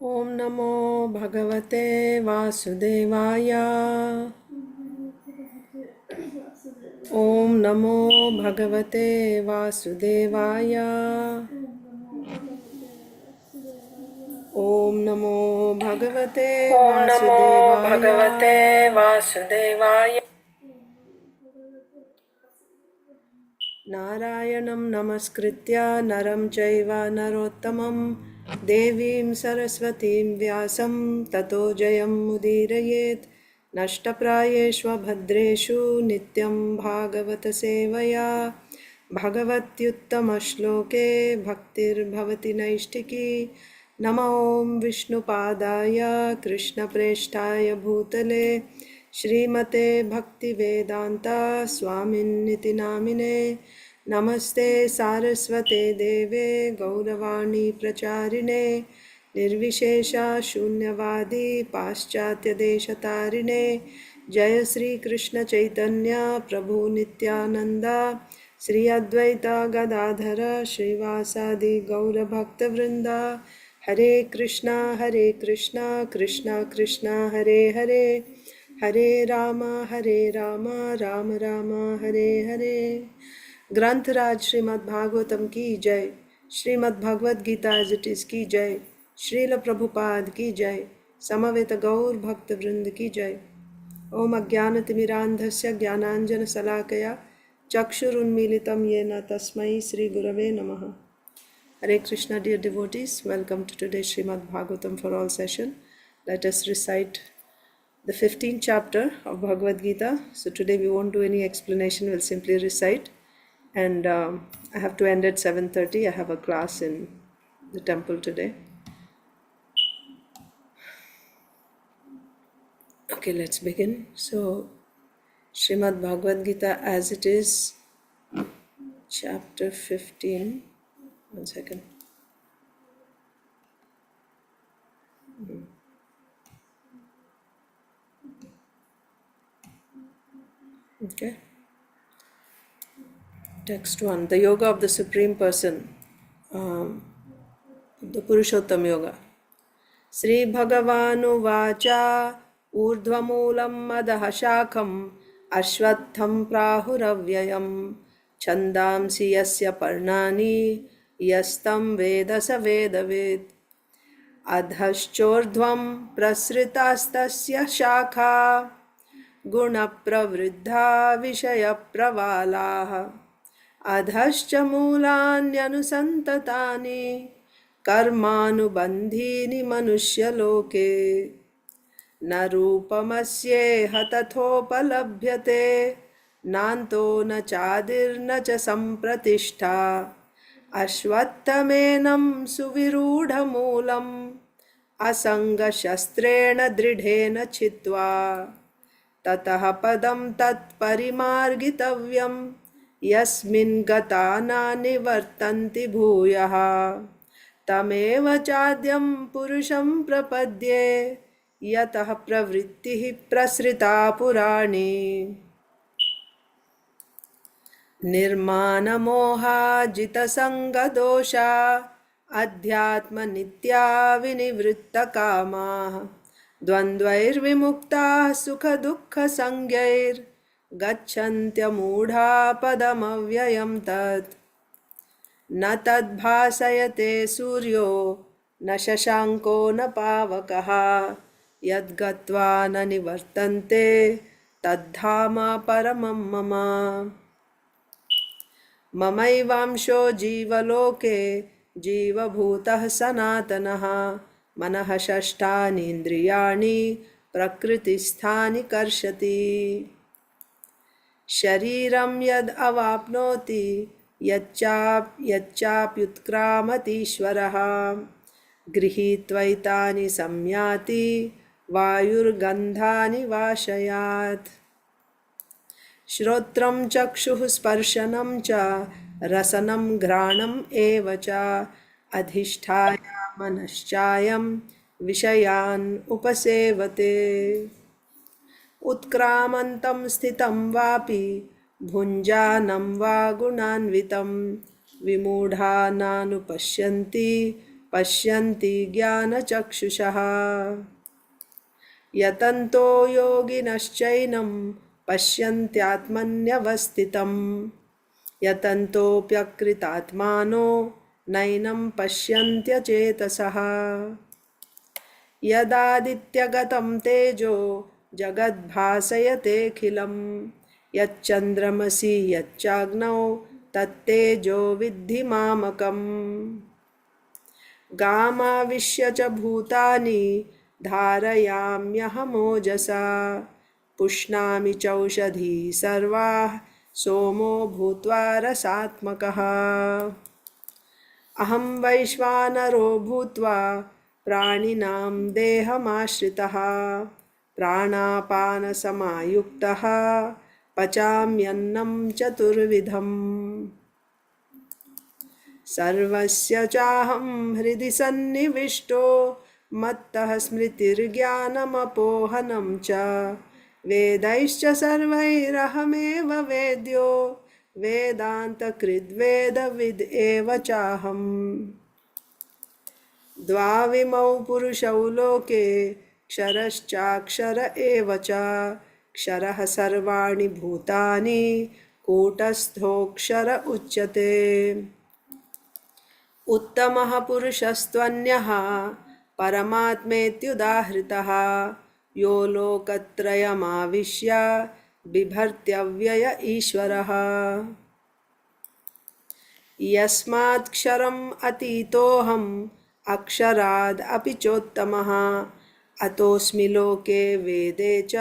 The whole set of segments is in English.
Om Namo Bhagavate Vasudevaya. Om Namo Bhagavate Vasudevaya. Om Namo Bhagavate Om Namo Vasudevaya. Bhagavate Vasudevaya. Narayanam Namaskritya Naram Chaiva Narottamam Devim Saraswatim Vyasam Tato Jayam Mudirayet Nashtaprayeshva Bhadreshu Nityam Bhagavata Sevaya Bhagavatyuttama Bhaktir Bhavati Naishtiki Nama Om Vishnupadaya Krishna Preshtaya Bhutale Shrimate Bhakti Vedanta Swaminiti Namine Namaste Saraswate Deve Gauravani Pracharine Nirvishesha Shunyavadi Paschatya Deshatarine Jaya Sri Krishna Chaitanya Prabhu Nityananda Sri Advaita Gadadhara Srivasadi Gaura Bhakta Vrinda Hare Krishna Krishna Krishna Hare Hare Hare Rama Rama Rama Hare Hare. Granth Raj Srimad Bhagavatam ki jai, Srimad Bhagavad Gita as it is ki jai, Srila Prabhupada ki jai, Samaveta Gaur Bhakta Vrind ki jai. Om Ajnanatimirandhasya Jnananjana Salakaya Chakshurunmilitam Yena Tasmai Sri Gurave Namaha. Hare Krishna, dear devotees, welcome to today's Srimad Bhagavatam for all session. Let us recite the 15th chapter of Bhagavad Gita. So today we won't do any explanation, we'll simply recite. And I have to end at 7:30. I have a class in the temple today. Okay, let's begin. So, Srimad Bhagavad Gita as it is, chapter 15. One second. Okay. Text 1. The Yoga of the Supreme Person. The Purushottam Yoga. Sri Bhagavanu Vacha Urdhvamulam Madaha Shakham Ashwatham Prahuravyayam Chandamsi Yasya Parnani Yastam Veda Sa Vedavid Adhaschordhvam Prasritastasya Shakha Guna Pravriddha Vishaya Pravalaha Adhascha Mulanyanu कर्मानुबंधीनि मनुष्यलोके न रूपमस्येह तथोपलभ्यते नान्तो न चादिर्न च सम्प्रतिष्ठा अश्वत्थमेनं सुविरूढमूलम् असङ्गशस्त्रेण दृढेन छित्त्वा ततः पदं तत्परिमार्गितव्यं यस्मिन् गता न निवर्तन्ति भूयः तमेव चाद्यं पुरुषं प्रपद्ये यतः प्रवृत्तिः प्रसृता पुराणी निर्मानमोहाजितसङ्गदोषा अध्यात्मनित्या विनिवृत्तकामाः द्वन्द्वैर्विमुक्ताः सुखदुःखसंज्ञैर्गच्छन्त्यमूढा पदमव्ययं तत् न तद्भासयते सूर्यो न शशाङ्को न पावकः यद्गत्वा न निवर्तन्ते तद्धाम परमं मम ममैवांशो जीवलोके जीवभूतः सनातनः मनः षष्ठानीन्द्रियाणि प्रकृतिस्थानि कर्षति शरीरं यद् अवाप्नोति यच्चाप्युत्क्रामतीश्वरः गृहीत्वैतानि संयाति वायुर्गन्धानि वाशयात् श्रोत्रं चक्षुः स्पर्शनं च रसनं घ्राणम् एव च अधिष्ठाय मनश्चायं विषयान् उपसेवते उत्क्रामन्तं स्थितं वापि भुञ्जानं वा गुणान्वितं विमूढा नानुपश्यन्ति पश्यन्ति ज्ञानचक्षुषः यतन्तो योगिनश्चैनं पश्यन्त्यात्मन्यवस्थितं यतन्तोऽप्यकृतात्मानो नैनं पश्यन्त्यचेतसः यदादित्यगतं तेजो जगद्भासयतेऽखिलं यच्चन्द्रमसि यच्चाग्नौ तत्तेजो विद्धि मामकम् गामाविश्य च भूतानि धारयाम्यहमोजसा पुष्णामि चौषधी सर्वाः सोमो भूत्वा रसात्मकः अहं वैश्वानरो भूत्वा प्राणिनां देहमाश्रितः प्राणापानसमायुक्तः पचाम्यन्नं चतुर्विधम् सर्वस्य चाहं हृदि सन्निविष्टो मत्तः स्मृतिर्ज्ञानमपोहनं च वेदैश्च सर्वैरहमेव वेद्यो वेदान्तकृद्वेदविद् एव चाहम् द्वाविमौ पुरुषौ लोके क्षरश्चाक्षर एव च क्षरः सर्वाणि भूतानि कूटस्थोऽक्षर उच्यते उत्तमः पुरुषस्त्वन्यः परमात्मेत्युदाहृतः यो लोकत्रयमाविश्य बिभर्त्यव्यय ईश्वरः यस्मात्क्षरम् अतीतोऽहम् अक्षराद् अपि चोत्तमः अतोऽस्मि लोके वेदे च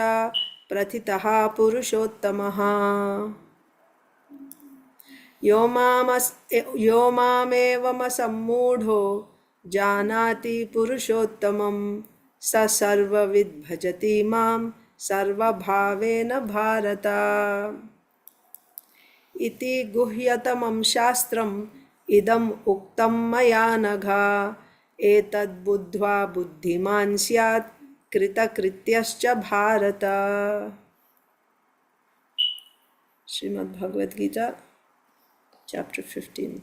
प्रथितः पुरुषोत्तमः यो मामेवमसम्मूढो जानाति पुरुषोत्तमं स सर्वविद् भजति मां सर्वभावेन भारत इति गुह्यतमं शास्त्रम् इदम् उक्तं मया नघ एतद्बुद्ध्वा बुद्धिमान् स्यात् कृतकृत्यश्च Bharat Shrimad Bhagavad Gita Chapter 15.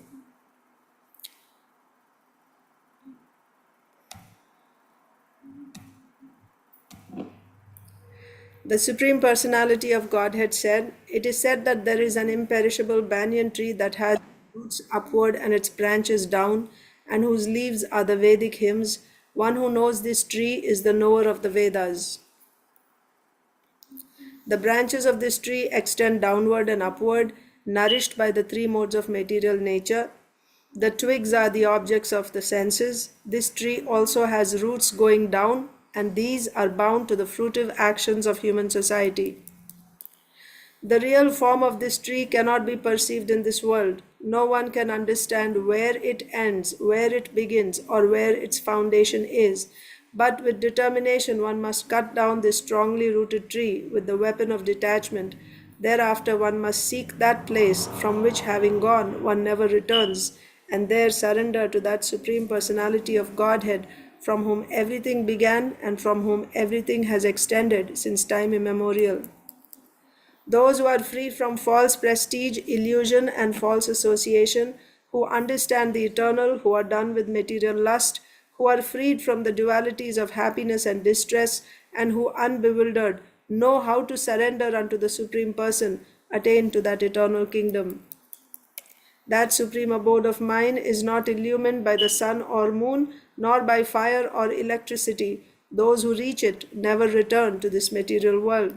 The Supreme Personality of Godhead said, "It is said that there is an imperishable banyan tree that has roots upward and its branches down, and whose leaves are the Vedic hymns. One who knows this tree is the knower of the Vedas. The branches of this tree extend downward and upward, nourished by the three modes of material nature. The twigs are the objects of the senses. This tree also has roots going down, and these are bound to the fruitive actions of human society. The real form of this tree cannot be perceived in this world. No one can understand where it ends, where it begins, or where its foundation is. But with determination, one must cut down this strongly rooted tree with the weapon of detachment. Thereafter, one must seek that place from which, having gone, one never returns, and there surrender to that Supreme Personality of Godhead, from whom everything began and from whom everything has extended since time immemorial. Those who are free from false prestige, illusion, and false association, who understand the eternal, who are done with material lust, who are freed from the dualities of happiness and distress, and who, unbewildered, know how to surrender unto the Supreme Person, attain to that eternal kingdom. That supreme abode of mine is not illumined by the sun or moon, nor by fire or electricity. Those who reach it never return to this material world.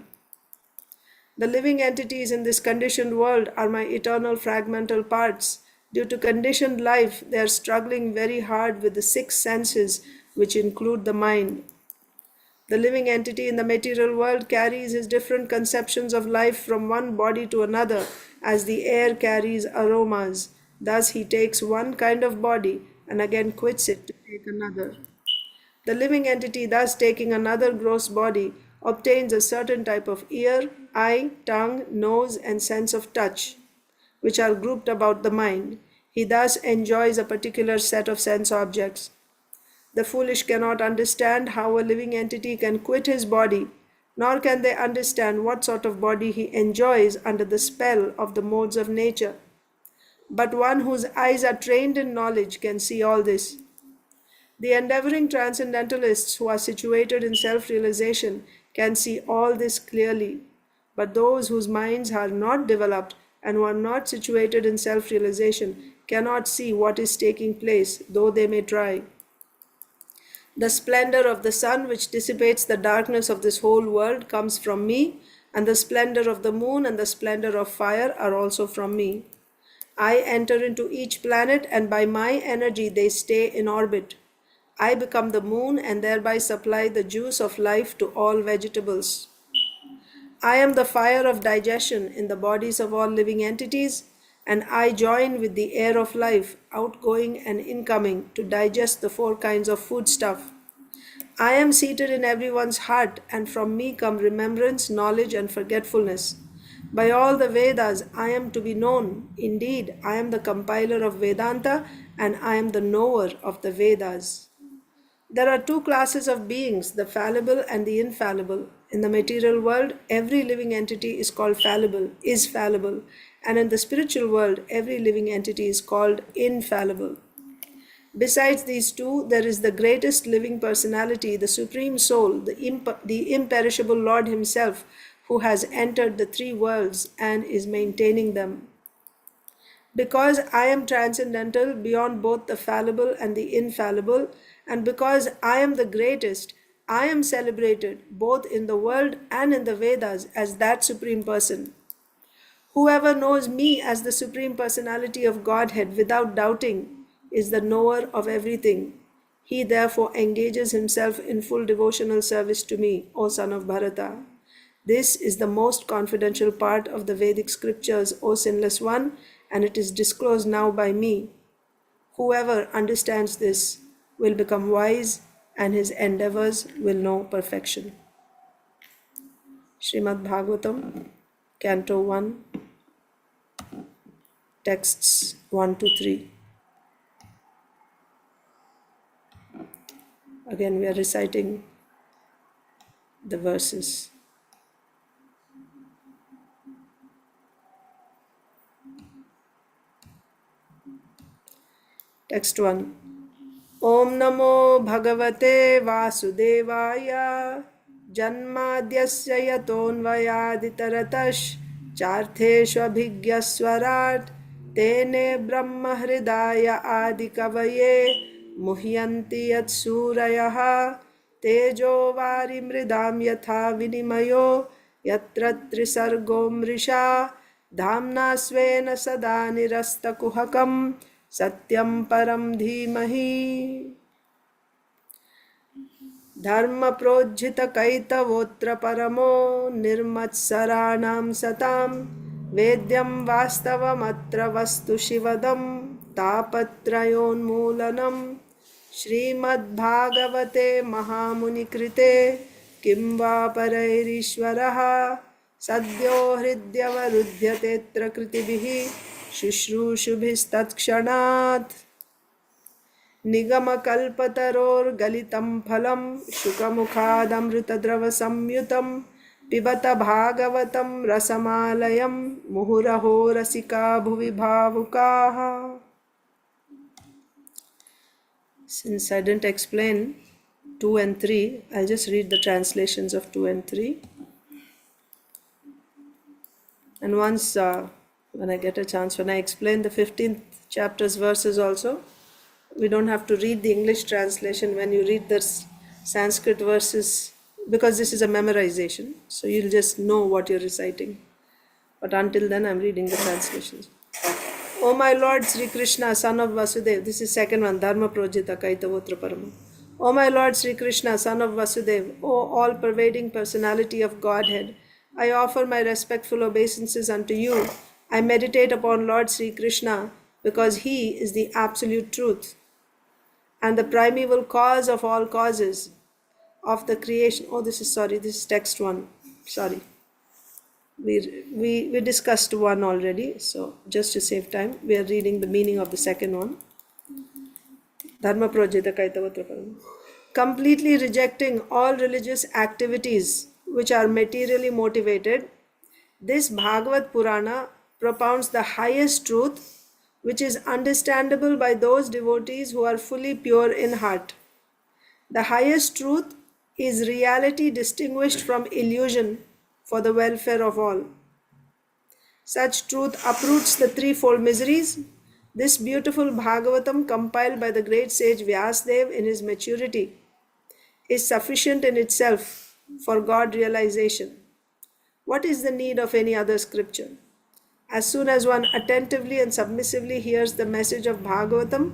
The living entities in this conditioned world are my eternal fragmental parts. Due to conditioned life, they are struggling very hard with the six senses, which include the mind. The living entity in the material world carries his different conceptions of life from one body to another, as the air carries aromas. Thus he takes one kind of body and again quits it to take another. The living entity, thus taking another gross body, obtains a certain type of ear, eye, tongue, nose, and sense of touch, which are grouped about the mind. He thus enjoys a particular set of sense objects. The foolish cannot understand how a living entity can quit his body, nor can they understand what sort of body he enjoys under the spell of the modes of nature. but one whose eyes are trained in knowledge can see all this. The endeavoring transcendentalists who are situated in self realization can see all this clearly, but those whose minds are not developed and who are not situated in self realization cannot see what is taking place, though they may try. The splendor of the sun, which dissipates the darkness of this whole world, comes from me, and the splendor of the moon and the splendor of fire are also from me. I enter into each planet, and by my energy they stay in orbit. I become the moon and thereby supply the juice of life to all vegetables. I am the fire of digestion in the bodies of all living entities, and I join with the air of life, outgoing and incoming, to digest the four kinds of foodstuff. I am seated in everyone's heart, and from me come remembrance, knowledge, and forgetfulness. By all the Vedas, I am to be known. Indeed, I am the compiler of Vedanta, and I am the knower of the Vedas. There are two classes of beings, the fallible and the infallible. In the material world, every living entity is called fallible, and in the spiritual world, every living entity is called infallible. Besides these two, there is the greatest living personality, the Supreme Soul, the imperishable Lord Himself, who has entered the three worlds and is maintaining them. Because I am transcendental beyond both the fallible and the infallible, and because I am the greatest, I am celebrated both in the world and in the Vedas as that Supreme Person. Whoever knows me as the Supreme Personality of Godhead without doubting is the knower of everything. He therefore engages himself in full devotional service to me, O son of Bharata. This is the most confidential part of the Vedic scriptures, O sinless one, and it is disclosed now by me. Whoever understands this will become wise, and his endeavors will know perfection. Srimad Bhagavatam, Canto 1, texts 1 to 3. Again, we are reciting the verses. Text 1. Om Namo Bhagavate Vasudevaya Janmadyasya Yatonvayaditaratasya Chartheshwabhigyaswarat Tene Brahma Hridaya Adikavaye Muhyanti Yatsurayaha Tejo Vari Mridam Yatha Vinimayo Yatra Trisargo Mrisha Dhamna Svena Sada Nirasta Kuhakam Satyam Param Dhimahi. Dharma Projhita Kaitavotra Paramo Nirmatsaranam Satam Vedyam Vastavamatra Vastu Shivadam Tapatrayon Moolanam Srimad Bhagavate Mahamuni Krite Kimva Parairishwaraha Sadyo Hridyavaruddhyatetra Kritibihi Shushrushubhistatskshanat Nigamakalpataror Galitam Phalam Shukamukhadamritadrava Samyutam Pibata Bhagavatam Rasamalayam Muhuraho Rasika Bhuvi Bhavukaha. Since I didn't explain 2 and 3, I'll just read the translations of 2 and 3. And once, when I get a chance, when I explain the 15th chapter's verses also, we don't have to read the English translation when you read the Sanskrit verses, because this is a memorization, so you'll just know what you're reciting. But until then, I'm reading the translations. O my Lord Sri Krishna, son of Vasudeva, this is second one, Dharma Projita Kaitavotra Parama. O my Lord Sri Krishna, son of Vasudeva, O all-pervading personality of Godhead, I offer my respectful obeisances unto you. I meditate upon Lord Sri Krishna because he is the absolute truth and the primeval cause of all causes of the creation. This is text 1. Sorry. We discussed 1 already, so just to save time, we are reading the meaning of the second one. Dharma Projita Kaitavatra Param. Completely rejecting all religious activities which are materially motivated, this Bhagavad Purana propounds the highest truth which is understandable by those devotees who are fully pure in heart. The highest truth is reality distinguished from illusion for the welfare of all. Such truth uproots the threefold miseries. This beautiful Bhagavatam, compiled by the great sage Vyasadeva in his maturity, is sufficient in itself for God realization. What is the need of any other scripture? As soon as one attentively and submissively hears the message of Bhagavatam,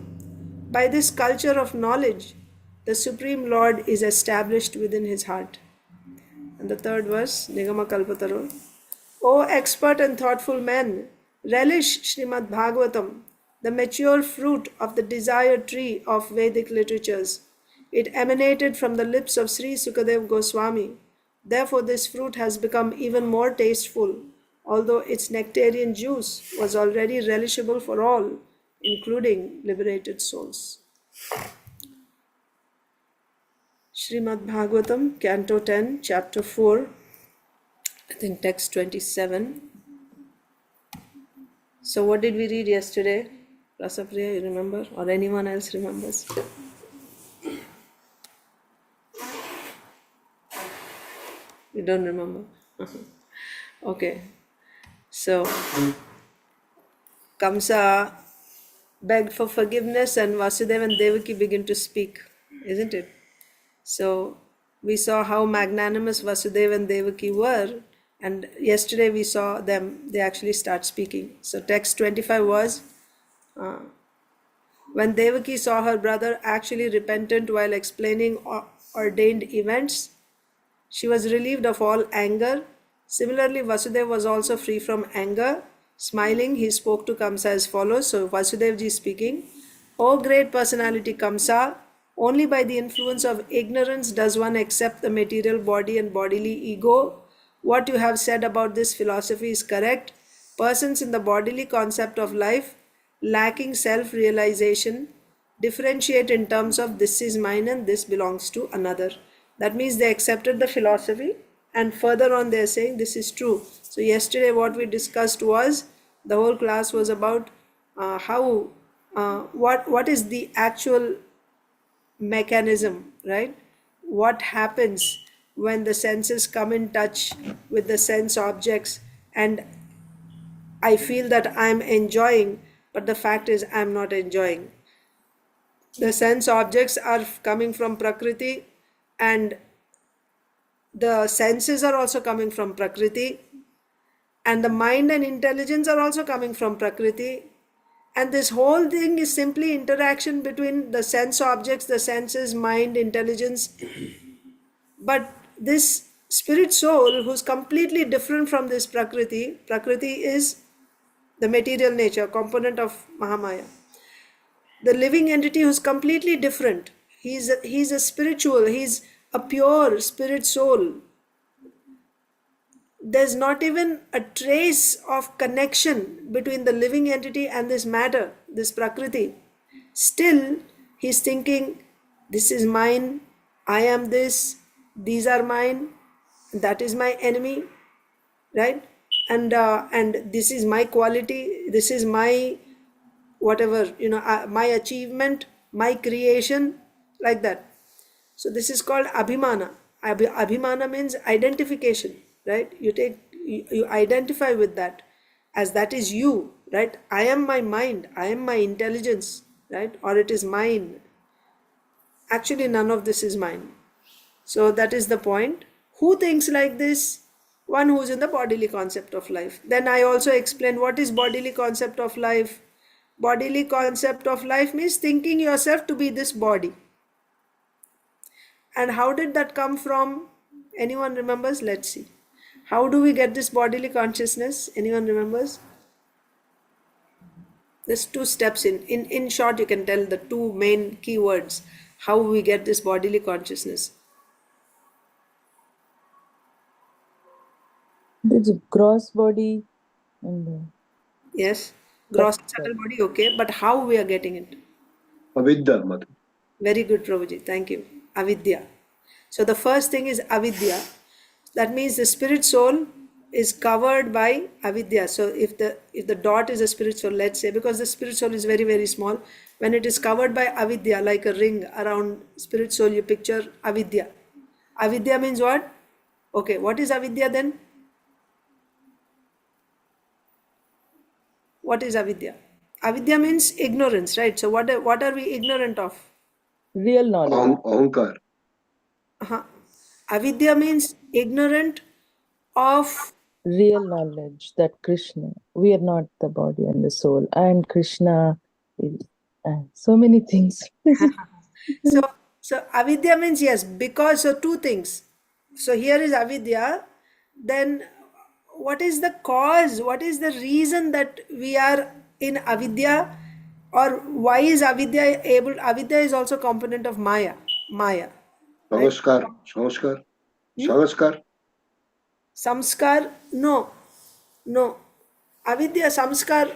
by this culture of knowledge, the Supreme Lord is established within his heart. And the third verse, Nigama Kalpataru. O expert and thoughtful men, relish Srimad Bhagavatam, the mature fruit of the desired tree of Vedic literatures. It emanated from the lips of Sri Sukadeva Goswami. Therefore, this fruit has become even more tasteful, although its nectarian juice was already relishable for all, including liberated souls. Srimad Bhagavatam, Canto 10, Chapter 4, I think text 27. So what did we read yesterday? Rasapriya, you remember? Or anyone else remembers? You don't remember? Okay. So Kamsa begged for forgiveness and Vasudeva and Devaki begin to speak, isn't it? So we saw how magnanimous Vasudeva and Devaki were, and yesterday we saw them, they actually start speaking. So text 25 was, when Devaki saw her brother actually repentant while explaining ordained events, she was relieved of all anger. Similarly, Vasudeva was also free from anger. Smiling, he spoke to Kamsa as follows. So Vasudevji speaking, O great personality Kamsa, only by the influence of ignorance does one accept the material body and bodily ego. What you have said about this philosophy is correct. Persons in the bodily concept of life, lacking self-realization, differentiate in terms of this is mine and this belongs to another. That means they accepted the philosophy, and further on they are saying this is true. So yesterday what we discussed was, the whole class was about what is the actual mechanism, right? What happens when the senses come in touch with the sense objects, and I feel that I'm enjoying, but the fact is I'm not enjoying. The sense objects are coming from Prakriti, and the senses are also coming from Prakriti, and the mind and intelligence are also coming from Prakriti. And this whole thing is simply interaction between the sense objects, the senses, mind, intelligence. But this spirit soul, who's completely different from this Prakriti, Prakriti is the material nature, component of Mahamaya. The living entity who's completely different. He's a spiritual, he's a pure spirit soul. There's not even a trace of connection between the living entity and this matter, this Prakriti. Still, he's thinking, this is mine, I am this, these are mine, that is my enemy, right? And this is my quality, this is my whatever, my achievement, my creation, like that. So this is called abhimana. Abhimana means identification, right? You identify with that as that is you, right? I am my mind, I am my intelligence, right? Or it is mine. Actually, none of this is mine. So that is the point. Who thinks like this? One who is in the bodily concept of life. Then I also explained what is bodily concept of life. Bodily concept of life means thinking yourself to be this body. And how did that come from? Anyone remembers? Let's see. How do we get this bodily consciousness? Anyone remembers? There's two steps in short, you can tell the two main keywords. How we get this bodily consciousness. The gross body and Yes, gross and subtle body, okay, but how we are getting it? Avidya, Mother. Very good, Prabhuji, thank you. Avidya. So the first thing is avidya. That means the spirit soul is covered by avidya. So if the dot is a spirit soul, let's say, because the spirit soul is very, very small, when it is covered by avidya, like a ring around spirit soul, you picture avidya. Avidya means what? Okay, what is avidya then? What is avidya? Avidya means ignorance, right? So what are we ignorant of? Real knowledge. Ahankar. Uh-huh. Avidya means ignorant of. Real knowledge that Krishna, we are not the body and the soul, and Krishna is so many things. So, so avidya means yes, because, so two things. So here is avidya. Then what is the cause? What is the reason that we are in avidya? Or why is avidya able? Avidya is also component of Maya. Maya. Right? Sanskar. Hmm? Samskar? No. No. Avidya, samskar.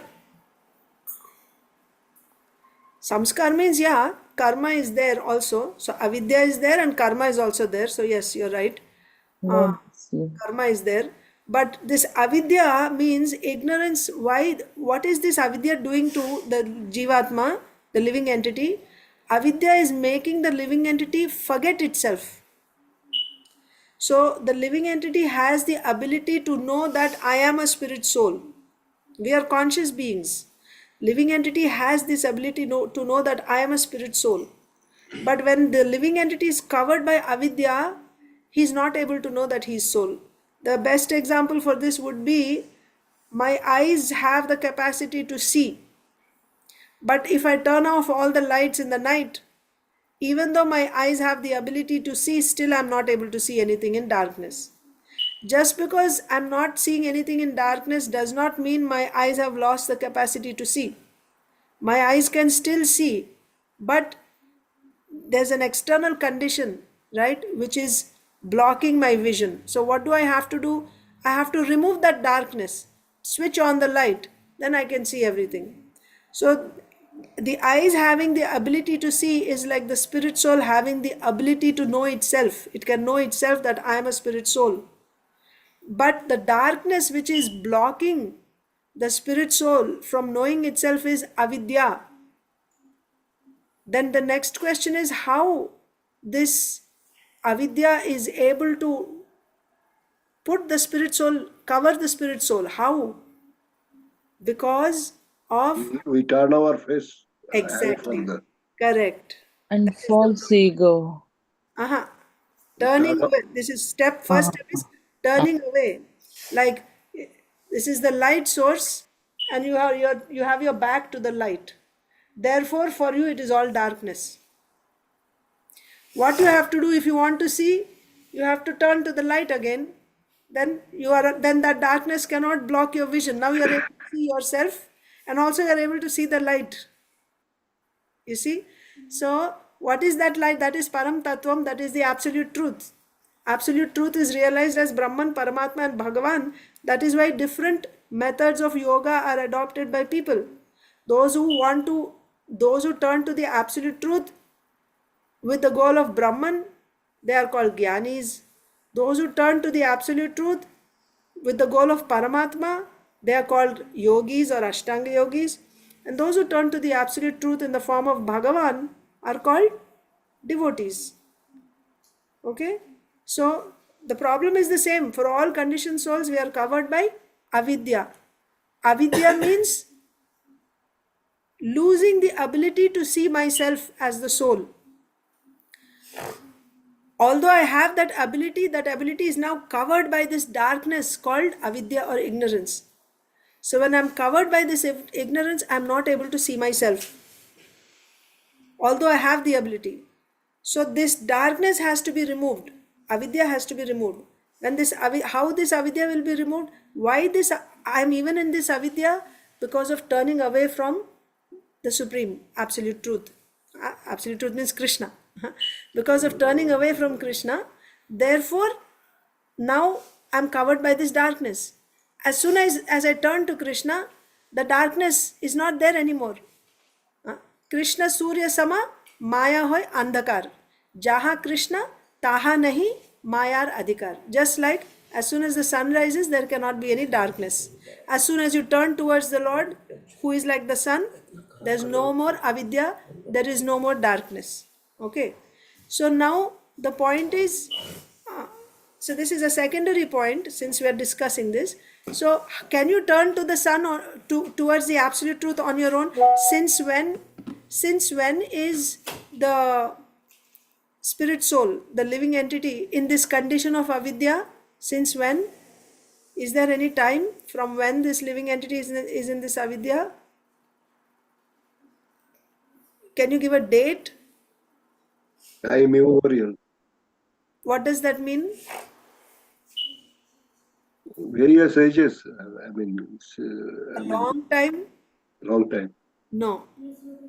Samskar means, yeah, karma is there also. So avidya is there and karma is also there. So yes, you're right. Uh, Not see. Karma is there. But this avidya means ignorance. Why? What is this avidya doing to the jivatma, the living entity? Avidya is making the living entity forget itself. So the living entity has the ability to know that I am a spirit soul. We are conscious beings. Living entity has this ability to know that I am a spirit soul. But when the living entity is covered by avidya, he is not able to know that he is soul. The best example for this would be, my eyes have the capacity to see. But if I turn off all the lights in the night, even though my eyes have the ability to see, still I'm not able to see anything in darkness. Just because I'm not seeing anything in darkness does not mean my eyes have lost the capacity to see. My eyes can still see, but there's an external condition, right, which is blocking my vision. So what do I have to do? I have to remove that darkness, switch on the light, then I can see everything. So the eyes having the ability to see is like the spirit soul having the ability to know itself. It can know itself that I am a spirit soul. But the darkness which is blocking the spirit soul from knowing itself is avidya. Then the next question is how this avidya is able to put the spirit soul, cover the spirit soul. How? Because of, We turn our face away exactly, from the. correct. And That is the false ego. uh-huh. We Turning turn away. This is first Uh, step is turning away. Like this is the light source, and you have your back to the light. Therefore, for you it is all darkness. What you have to do if you want to see, you have to turn to the light again. Then that darkness cannot block your vision. Now you are able to see yourself, and also you are able to see the light. You see? So, what is that light? That is Param Tattvam, that is the absolute truth. Absolute truth is realized as Brahman, Paramatma, and Bhagavan. That is why different methods of yoga are adopted by people. Those who want to, those who turn to the absolute truth with the goal of Brahman, they are called Gyanis. Those who turn to the absolute truth with the goal of Paramatma, they are called yogis or Ashtanga yogis. And those who turn to the absolute truth in the form of Bhagavan are called devotees. Okay? So the problem is the same. For all conditioned souls, we are covered by avidya. Avidya means losing the ability to see myself as the soul. Although I have that ability is now covered by this darkness called avidya or ignorance. So when I'm covered by this ignorance, I'm not able to see myself, although I have the ability. So this darkness has to be removed. Avidya has to be removed. When how this avidya will be removed? Why this? I'm even in this avidya because of turning away from the supreme absolute truth. Absolute truth means Krishna. Because of turning away from Krishna, therefore now I'm covered by this darkness. As soon as I turn to Krishna, the darkness is not there anymore. Krishna Surya Sama Maya hoy Andhakar. Jaha Krishna, taha nahi Mayar Adhikar. Just like As soon as the sun rises, there cannot be any darkness. As soon as you turn towards the Lord, who is like the sun, there's no more avidya, there is no more darkness. Okay. So now the point is, so this is a secondary point since we are discussing this. So can you turn to the sun or towards the absolute truth on your own? Since when? Since when is the spirit soul, the living entity, in this condition of avidya? Since when? Is there any time from when this living entity is in this avidya? Can you give a date? Time immemorial. What does that mean? Various ages. I mean, it's, A long time? long time. No,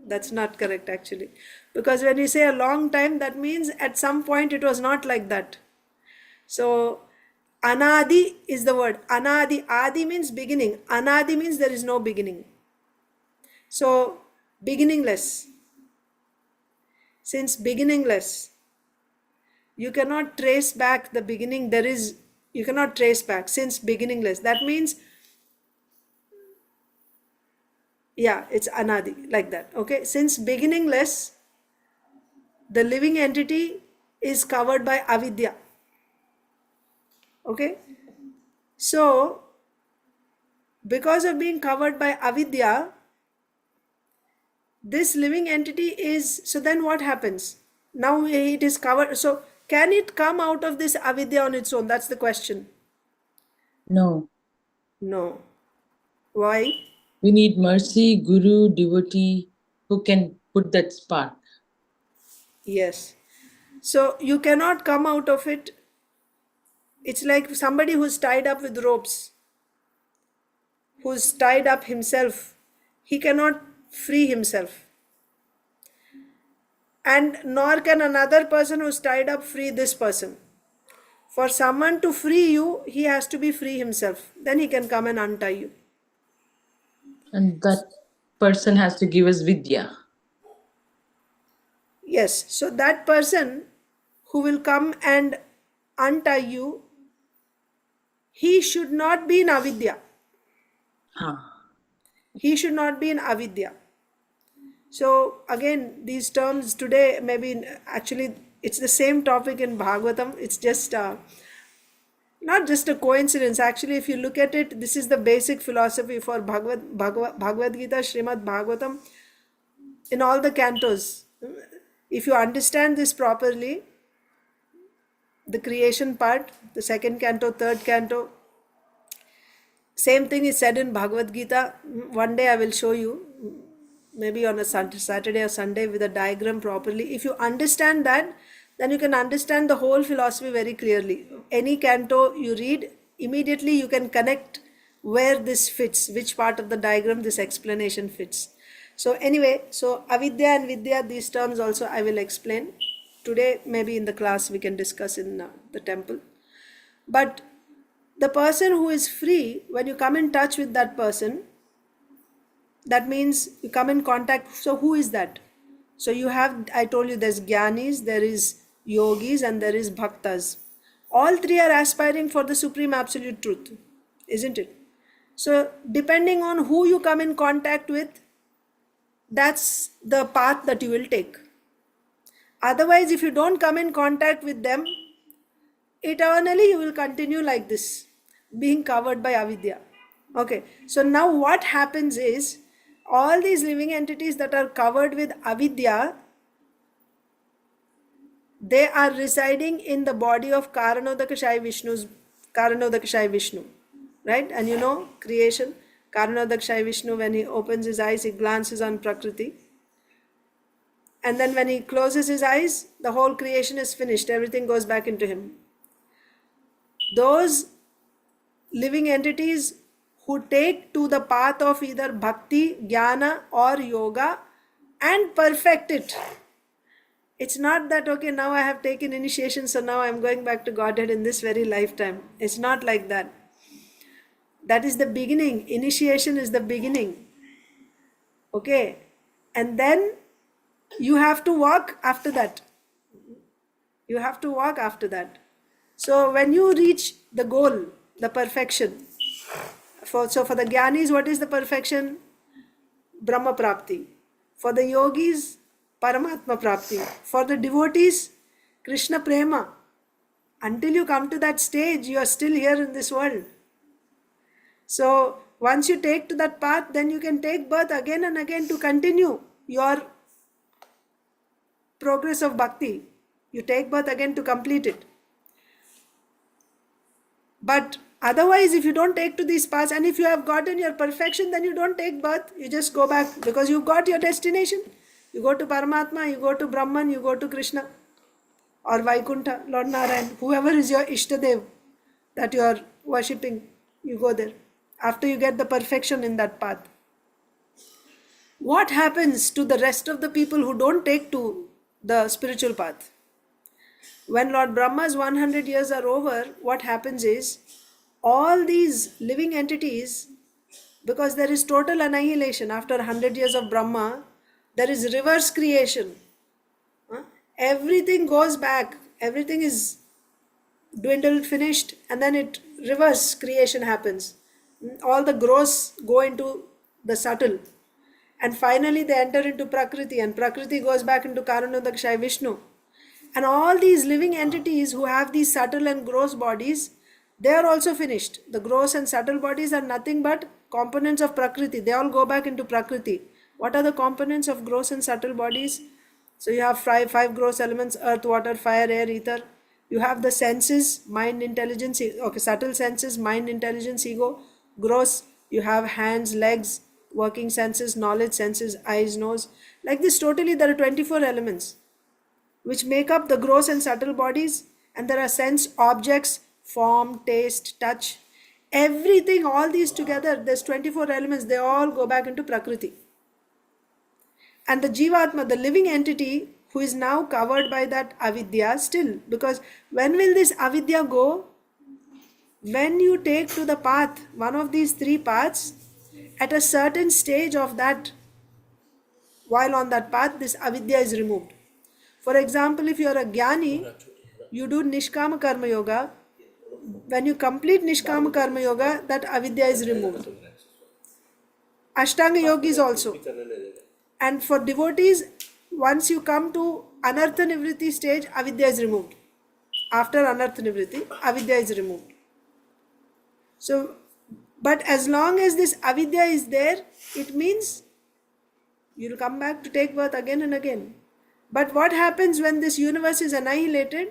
that's not correct actually. Because when you say a long time, that means at some point it was not like that. So, anadi is the word. Anadi. Adi means beginning. Anadi means there is no beginning. So, beginningless. Since beginningless, you cannot trace back the beginning. You cannot trace back since beginningless. That means, yeah, it's anadi, like that. Okay, since beginningless, the living entity is covered by avidya. Okay, so because of being covered by avidya, this living entity is, so then what happens? Now it is covered. So can it come out of this avidya on its own? That's the question. No. No. Why? We need mercy, guru, devotee who can put that spark. Yes. So you cannot come out of it. It's like somebody who's tied up with ropes, who's tied up himself. He cannot free himself. And nor can another person who's tied up free this person. For someone to free you, he has to be free himself. Then he can come and untie you. And that person has to give us vidya. Yes, so that person who will come and untie you, he should not be in avidya. Huh. He should not be in avidya. So again, these terms today, maybe actually it's the same topic in Bhagavatam. It's just not just a coincidence. Actually, if you look at it, this is the basic philosophy for Bhagavad Gita, Srimad Bhagavatam, in all the cantos. If you understand this properly, the creation part, the second canto, third canto, same thing is said in Bhagavad Gita. One day I will show you, maybe on a Saturday or Sunday, with a diagram properly. If you understand that, then you can understand the whole philosophy very clearly. Any canto you read, immediately you can connect where this fits, which part of the diagram this explanation fits. So anyway, so avidya and vidya, these terms also I will explain. Today, maybe in the class we can discuss in the temple. But the person who is free, when you come in touch with that person, that means you come in contact. So who is that? So you have, I told you, there's jnanis, there is yogis, and there is bhaktas. All three are aspiring for the supreme absolute truth, isn't it? So depending on who you come in contact with, that's the path that you will take. Otherwise, if you don't come in contact with them, eternally you will continue like this, being covered by avidya. Okay, so now what happens is, all these living entities that are covered with avidya, they are residing in the body of Karanodakashayi Vishnu, right? And you know, creation, Karanodakashayi Vishnu, when he opens his eyes, he glances on Prakriti. And then when he closes his eyes, the whole creation is finished. Everything goes back into him. Those living entities who take to the path of either bhakti, jnana or yoga and perfect it. It's not that, okay, now I have taken initiation, so now I'm going back to Godhead in this very lifetime. It's not like that. That is the beginning. Initiation is the beginning. Okay. And then you have to walk after that. You have to walk after that. So when you reach the goal, the perfection, for the Gyanis, what is the perfection? Brahma Prapti. For the yogis, Paramatma Prapti. For the devotees, Krishna Prema. Until you come to that stage, you are still here in this world. So once you take to that path, then you can take birth again and again to continue your progress of bhakti. You take birth again to complete it. But otherwise, if you don't take to these paths, and if you have gotten your perfection, then you don't take birth. You just go back because you got your destination. You go to Paramatma, you go to Brahman, you go to Krishna or Vaikuntha, Lord Narayan, whoever is your Ishtadev that you are worshipping, you go there. After you get the perfection in that path. What happens to the rest of the people who don't take to the spiritual path? When Lord Brahma's 100 years are over, what happens is, all these living entities, because there is total annihilation after 100 years of Brahma, there is reverse creation. Everything goes back, everything is dwindled, finished, and then it reverse creation happens. All the gross go into the subtle, and finally they enter into Prakriti, and Prakriti goes back into Karanodakshaya Vishnu. And all these living entities who have these subtle and gross bodies, they are also finished. The gross and subtle bodies are nothing but components of Prakriti. They all go back into Prakriti. What are the components of gross and subtle bodies? So you have five gross elements: earth, water, fire, air, ether. You have the senses, mind, intelligence, subtle senses, mind, intelligence, ego. Gross, you have hands, legs, working senses, knowledge senses, eyes, nose. Like this, totally there are 24 elements which make up the gross and subtle bodies, and there are sense objects, form, taste, touch, everything, all these together, there's 24 elements, they all go back into Prakriti. And the Jivatma, the living entity, who is now covered by that avidya still, because when will this avidya go? When you take to the path, one of these three paths, at a certain stage of that, while on that path, this avidya is removed. For example, if you are a Jnani, you do Nishkama Karma Yoga. When you complete Nishkama Karma Yoga, that avidya is removed. Ashtanga Yogis also. And for devotees, once you come to Anartha Nivritti stage, avidya is removed. After Anartha Nivritti, avidya is removed. So, but as long as this avidya is there, it means you will come back to take birth again and again. But what happens when this universe is annihilated?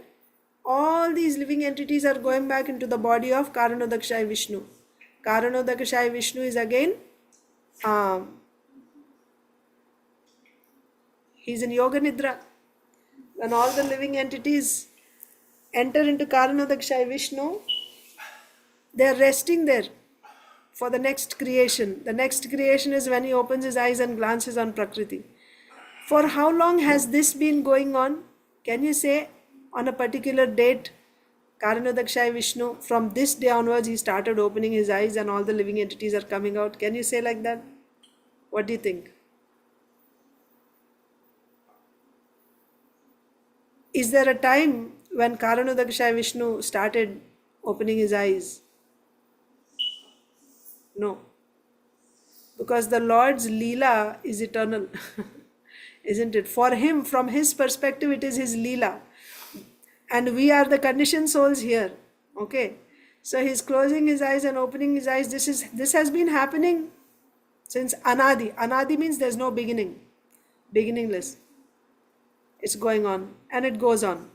All these living entities are going back into the body of Karanodakshaya Vishnu. Karanodakshaya Vishnu is again, he's in Yoga Nidra. When all the living entities enter into Karanodakshaya Vishnu, they are resting there for the next creation. The next creation is when he opens his eyes and glances on Prakriti. For how long has this been going on? Can you say on a particular date, Karanodakshaya Vishnu, from this day onwards he started opening his eyes and all the living entities are coming out? Can you say like that? What do you think? Is there a time when Karanodakshaya Vishnu started opening his eyes? No. Because the Lord's Leela is eternal. Isn't it? For him, from his perspective, it is his Leela. And we are the conditioned souls here. Okay. So he's closing his eyes and opening his eyes. This has been happening since Anadi. Anadi means there's no beginning. Beginningless. It's going on and it goes on.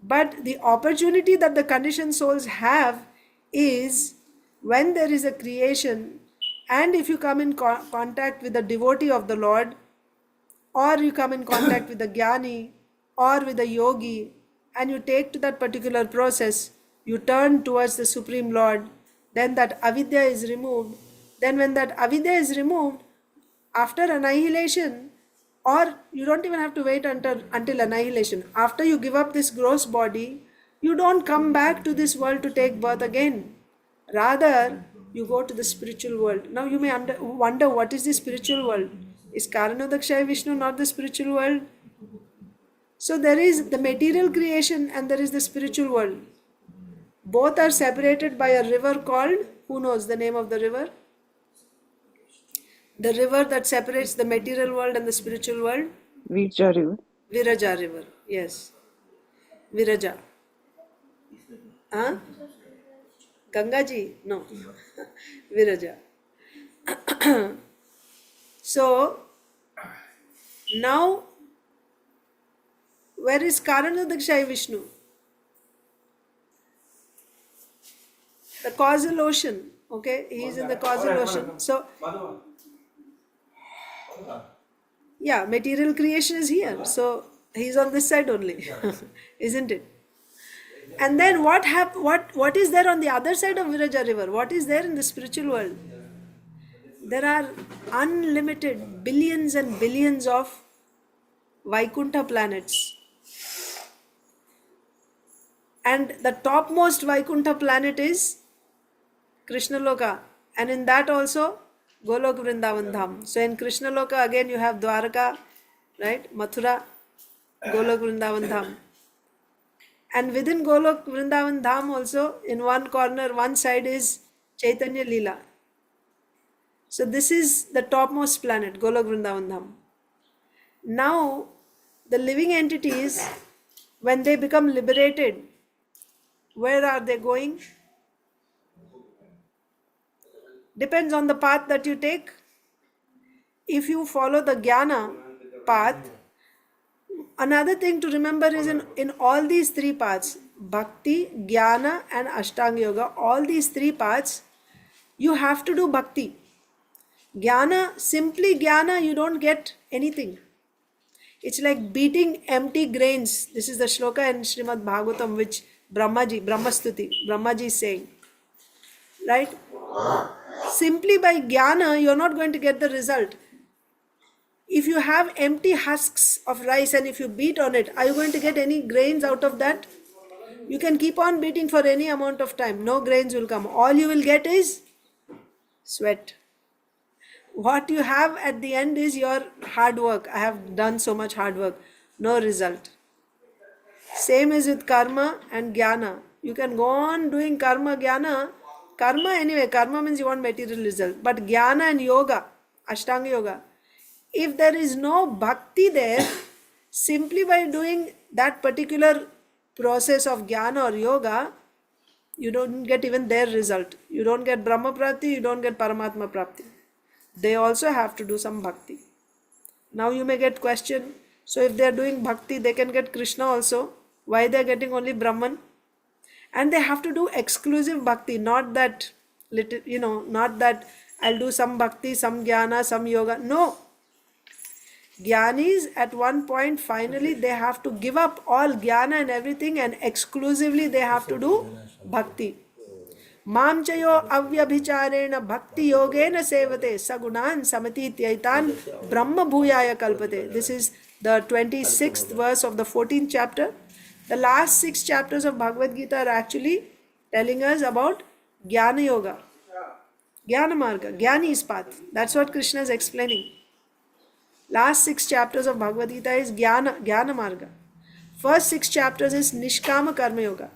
But the opportunity that the conditioned souls have is when there is a creation, and if you come in contact with the devotee of the Lord, or you come in contact with the Jnani or with the yogi, and you take to that particular process, you turn towards the Supreme Lord, then that avidya is removed. Then when that avidya is removed, after annihilation, or you don't even have to wait until annihilation, after you give up this gross body, you don't come back to this world to take birth again. Rather, you go to the spiritual world. Now you may wonder, what is the spiritual world? Is Karanodakshaya Vishnu not the spiritual world? So there is the material creation and there is the spiritual world. Both are separated by a river called, who knows the name of the river? The river that separates the material world and the spiritual world? Virja river. Viraja river, yes. Viraja. Huh? Gangaji? No. Viraja. So, now, where is Karanadakshayi Vishnu? The causal ocean. Okay, he is in the causal ocean. So, yeah, material creation is here. So, he is on this side only, isn't it? And then what is there on the other side of Viraja river? What is there in the spiritual world? There are unlimited billions and billions of Vaikuntha planets. And the topmost Vaikuntha planet is Krishna Loka. And in that also Golok Vrindavan Dham. So in Krishna Loka again you have Dwaraka, right? Mathura, Golok Vrindavan Dham. And within Golok Vrindavan Dham also, in one corner, one side is Chaitanya Leela. So this is the topmost planet, Golok Vrindavan Dham. Now, the living entities, when they become liberated, where are they going? Depends on the path that you take. If you follow the Jnana path, another thing to remember is in all these three paths, Bhakti, Jnana and Ashtanga Yoga, all these three paths, you have to do Bhakti. Jnana, simply Jnana, you don't get anything. It's like beating empty grains. This is the shloka in Srimad Bhagavatam which Brahmaji is saying. Right? Simply by Jnana, you're not going to get the result. If you have empty husks of rice and if you beat on it, are you going to get any grains out of that? You can keep on beating for any amount of time. No grains will come. All you will get is sweat. What you have at the end is your hard work. I have done so much hard work. No result. Same is with karma and jnana. You can go on doing karma, jnana. Karma means you want material result. But jnana and yoga, Ashtanga Yoga, if there is no bhakti there, simply by doing that particular process of jnana or yoga, you don't get even their result. You don't get Brahma Prapti, you don't get Paramatma Prapti. They also have to do some bhakti. Now you may get question, so if they are doing bhakti, they can get Krishna also. Why they are getting only Brahman? And they have to do exclusive bhakti, not that not that I'll do some bhakti, some jnana, some yoga. No. Jnanis at one point finally they have to give up all jnana and everything and exclusively they have to do bhakti. Mamchayo avyabhicharena bhakti yogena sevate sagunan samatitaitan brahma bhuyaya kalpate. This is the 26th verse of the 14th chapter. The last 6 chapters of Bhagavad Gita are actually telling us about Jnana Yoga. Jnana Marga, Jnani's path. That's what Krishna is explaining. Last 6 chapters of Bhagavad Gita is Jnana Marga. First 6 chapters is Nishkama Karma Yoga.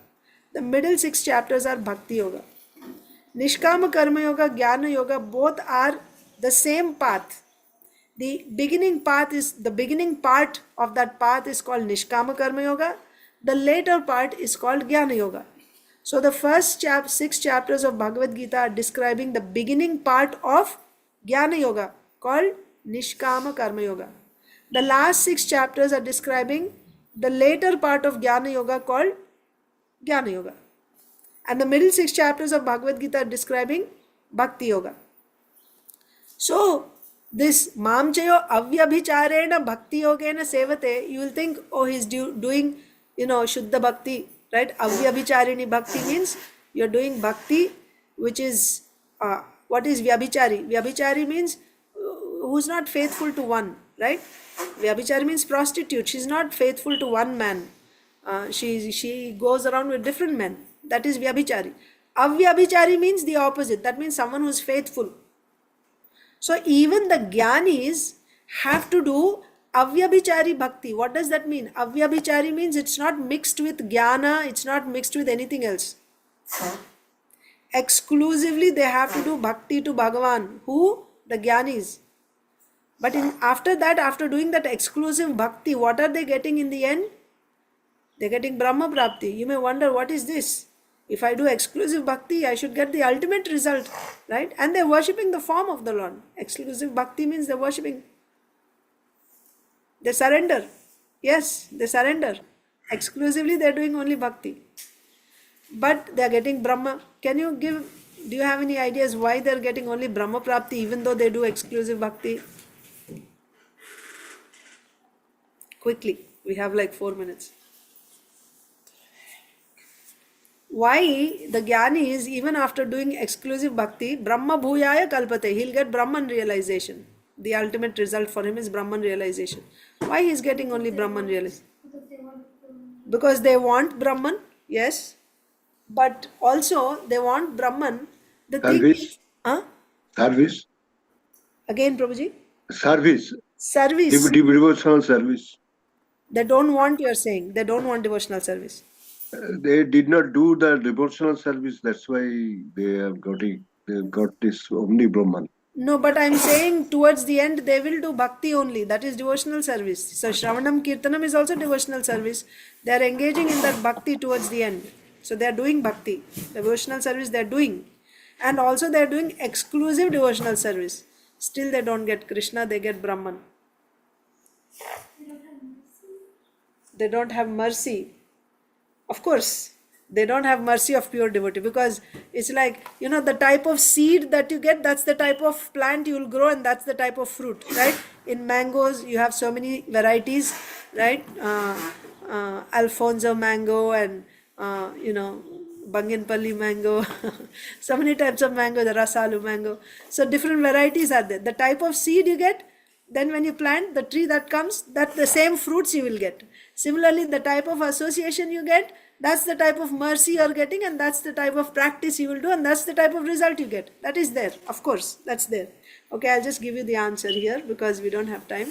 The middle 6 chapters are Bhakti Yoga. Nishkama Karma Yoga, Jnana Yoga, both are the same path. The beginning part of that path is called Nishkama Karma Yoga. The later part is called Jnana Yoga. So the first 6 chapters of Bhagavad Gita are describing the beginning part of Jnana Yoga called Nishkama Karma Yoga. The last 6 chapters are describing the later part of Jnana Yoga called Jnana Yoga. And the middle 6 chapters of Bhagavad Gita are describing Bhakti Yoga. So, this Mamchayo Avyabhicharena Bhakti Yogena Sevate, you will think, oh, he's doing, Shuddha Bhakti, right? Avyabhicharini Bhakti means you're doing Bhakti, which is, what is Vyabhichari? Vyabhichari means who's not faithful to one, right? Vyabhichari means prostitute. She's not faithful to one man. She goes around with different men. That is Vyabhichari. Avyabhichari means the opposite. That means someone who is faithful. So even the Jnanis have to do Avyabhichari Bhakti. What does that mean? Avyabhichari means it's not mixed with Jnana, it's not mixed with anything else. Exclusively they have to do bhakti to Bhagavan. Who? The Gyanis. But after that, after doing that exclusive bhakti, what are they getting in the end? They're getting Brahma Prapti. You may wonder, what is this? If I do exclusive bhakti, I should get the ultimate result, right? And they're worshipping the form of the Lord. Exclusive bhakti means they're worshipping. They surrender. Yes, they surrender. Exclusively they're doing only bhakti. But they're getting Brahma. Do you have any ideas why they're getting only Brahma Prapti even though they do exclusive bhakti? Quickly, we have like 4 minutes. Why the Jnani is, even after doing exclusive bhakti, Brahma Bhuyaya Kalpate, he'll get Brahman realization. The ultimate result for him is Brahman realization. Why he's getting only Brahman realization? Because they want Brahman, yes. But also they want Brahman. The thing is, Service. Again, Prabhuji? Service. Service. Devotional service. They don't want, you're saying, they don't want devotional service. They did not do the devotional service. That's why they got this Omni Brahman. No, but I'm saying towards the end they will do bhakti only. That is devotional service. So Shravanam Kirtanam is also devotional service. They are engaging in that bhakti towards the end. So they are doing bhakti. Devotional service they are doing. And also they are doing exclusive devotional service. Still they don't get Krishna, they get Brahman. They don't have mercy. Of course, they don't have mercy of pure devotee, because it's like, the type of seed that you get, that's the type of plant you will grow, and that's the type of fruit, right? In mangoes, you have so many varieties, right? Alfonso mango and, Banginpalli mango, so many types of mango, the Rasalu mango. So different varieties are there. The type of seed you get, then when you plant the tree that comes, that's the same fruits you will get. Similarly, the type of association you get, that's the type of mercy you're getting, and that's the type of practice you will do, and that's the type of result you get. That is there, of course, that's there. Okay, I'll just give you the answer here because we don't have time.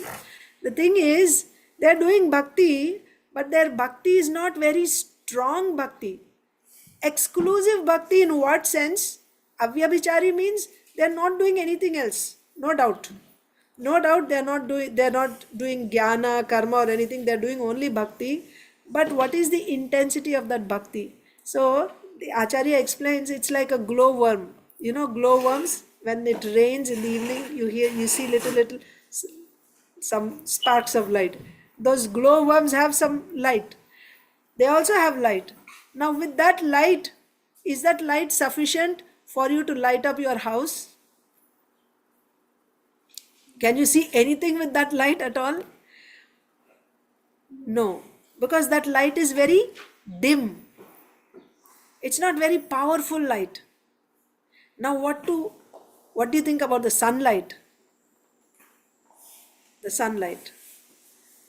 The thing is, they're doing bhakti, but their bhakti is not very strong bhakti. Exclusive bhakti in what sense? Avyabhichari means they're not doing anything else, no doubt. No doubt they're not doing jnana, karma or anything, they're doing only bhakti. But what is the intensity of that bhakti? So the Acharya explains it's like a glowworm. You know glowworms, when it rains in the evening, you see little some sparks of light. Those glowworms have some light. They also have light. Now with that light, is that light sufficient for you to light up your house? Can you see anything with that light at all? No, because that light is very dim. It's not very powerful light. Now what do you think about the sunlight? The sunlight.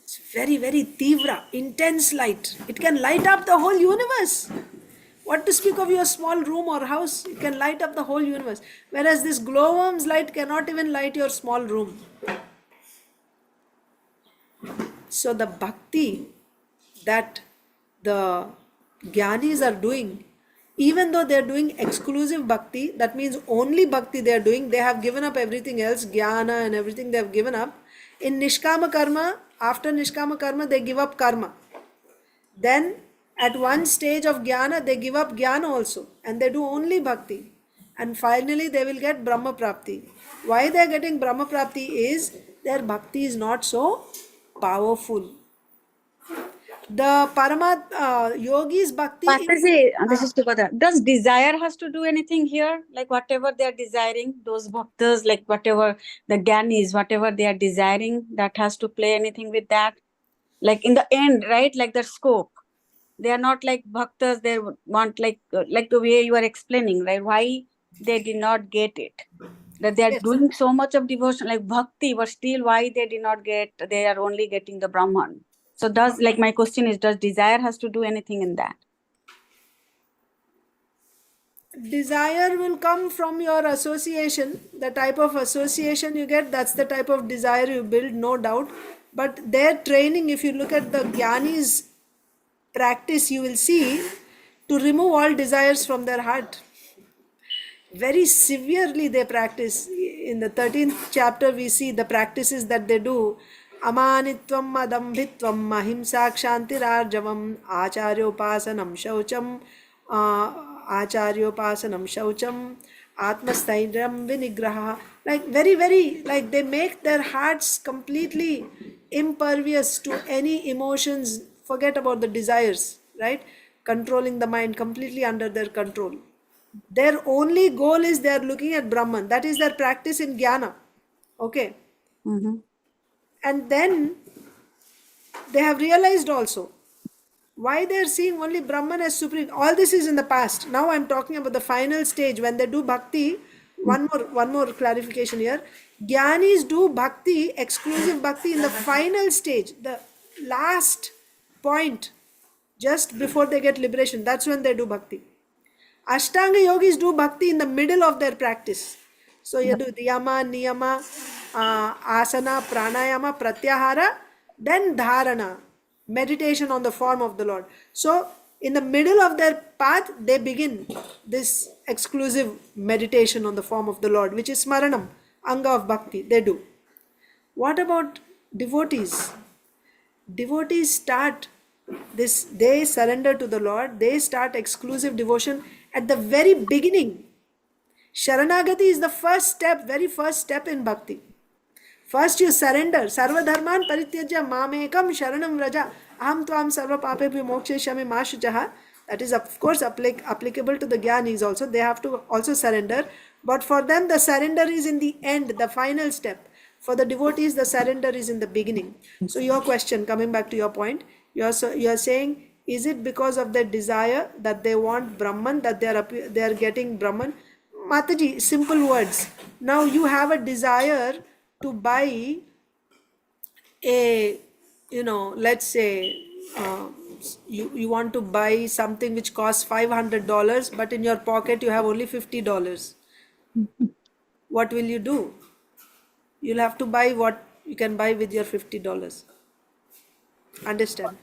It's very, very tivra, intense light. It can light up the whole universe. What to speak of your small room or house? It can light up the whole universe. Whereas this glowworm's light cannot even light your small room. So the bhakti that the Jnanis are doing, even though they are doing exclusive bhakti, that means only bhakti they are doing, they have given up everything else, jnana and everything they have given up. In Nishkama Karma, after Nishkama Karma, they give up karma. Then at one stage of jnana, they give up jnana also, and they do only bhakti. And finally they will get Brahma Prapti. Why they are getting Brahma Prapti is their bhakti is not so powerful. The Paramat Yogi's bhakti. Mataji, this is Subhadra. Does desire has to do anything here? Like whatever they are desiring, those bhaktas, like whatever the Gyanis, whatever they are desiring, that has to play anything with that? Like in the end, right? Like the scope. They are not like bhaktas, they want like the way you are explaining, right? Why they did not get it. That they are doing so much of devotion, like bhakti, but still why they did not get, they are only getting the Brahman. So my question is, does desire has to do anything in that? Desire will come from your association. The type of association you get, that's the type of desire you build, no doubt. But their training, if you look at the Jnani's practice, you will see to remove all desires from their heart. Very severely they practice. In the 13th chapter, we see the practices that they do. Amanitvam adambhitvam mahimsa kshantirarjavam acharyopasanam shaucham acharyopasanam shaucham atmastairam vinigraha. Like very, like they make their hearts completely impervious to any emotions. Forget about the desires, right? Controlling the mind, completely under their control. Their only goal is they are looking at Brahman. That is their practice in Jnana. Okay. And then they have realized also why they are seeing only Brahman as supreme. All this is in the past. Now I am talking about the final stage when they do bhakti. One more clarification here. Jnanis do bhakti, exclusive bhakti, in the final stage, the last point, just before they get liberation. That's when they do bhakti. Ashtanga yogis do bhakti in the middle of their practice. So you do yama, niyama, asana, pranayama, pratyahara, then dharana, meditation on the form of the Lord. So in the middle of their path, they begin this exclusive meditation on the form of the Lord, which is smaranam, anga of bhakti. They do. What about devotees? Devotees start this, they surrender to the Lord, they start exclusive devotion at the very beginning. Sharanagati is the first step, very first step in bhakti. First you surrender. Sarva dharman parityajya mamekam sharanam vraja aham tvam sarva papebhyo mokshayami ma shuchaha. That is of course applicable to the Jnanis also. They have to also surrender. But for them the surrender is in the end, the final step. For the devotees the surrender is in the beginning. So your question, coming back to your point, you are saying, is it because of their desire that they want Brahman, that they are getting Brahman? Mataji, simple words. Now you have a desire to buy a, let's say you want to buy something which costs $500, but in your pocket you have only $50. What will you do? You'll have to buy what you can buy with your $50. Understand?